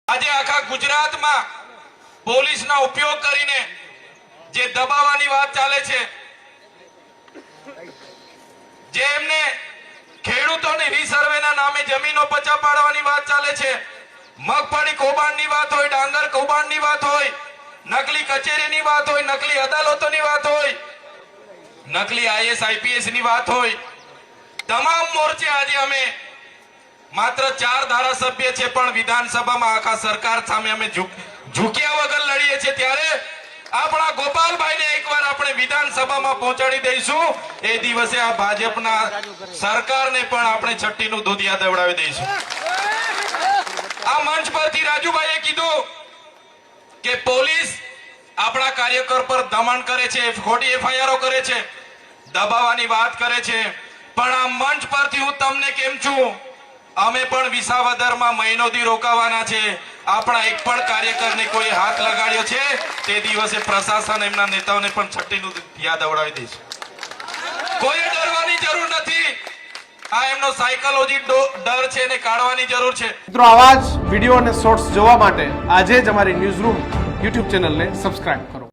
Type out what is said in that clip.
આજે આખા ગુજરાતમાં પોલીસના ઉપયોગ કરીને જે દબાવવાની વાત ચાલે છે, જે એમને ખેડૂતોને રીસર્વેના નામે જમીનો પચા પાડવાની વાત ચાલે છે, મગફળી કૌભાંડની વાત હોય, ડાંગર કૌભાંડની વાત હોય, નકલી કચેરીની વાત હોય, નકલી અદાલતોની વાત હોય, નકલી આઈએસ આઈપીએસ ની વાત હોય, તમામ મોરચે આજે અમે માત્ર 4 ધારાસભ્ય છે પણ વિધાનસભામાં આખા સરકાર સામે અમે ઝૂક્યા વગર લડીએ છીએ। ત્યારે આપણા ગોપાલભાઈને એકવાર આપણે વિધાનસભામાં પહોંચાડી દઈશું, એ દિવસે આ ભાજપના સરકારને પણ આપણે છઠ્ઠીનું દૂધિયા દેવડાવી દઈશું। આ મંચ પરથી રાજુભાઈએ કીધું કે પોલીસ આપણા કાર્યકર પર દમન કરે છે, ખોટી એફઆઈઆર કરે છે, દબાવવાની વાત કરે છે, પણ આ મંચ પરથી હું તમને કેમ છું, અમે પણ વિસાવદરમાં મહિનોથી રોકાવાના છે। આપણા એક પણ કાર્યકરને કોઈ હાથ લગાડ્યો છે તે દિવસે પ્રશાસન એમના નેતાઓને પણ છઠ્ઠીનું યાદ અવડાવી દેશે। કોઈ ડરવાની જરૂર નથી। આ એમનો સાયકોલોજી ડર છે એને કાઢવાની જરૂર છે। મિત્રો, આવા જ વિડીયો અને શોર્ટ્સ જોવા માટે આજે જ અમારી ન્યૂઝ રૂમ યુટ્યુબ ચેનલને સબસ્ક્રાઇબ કરો।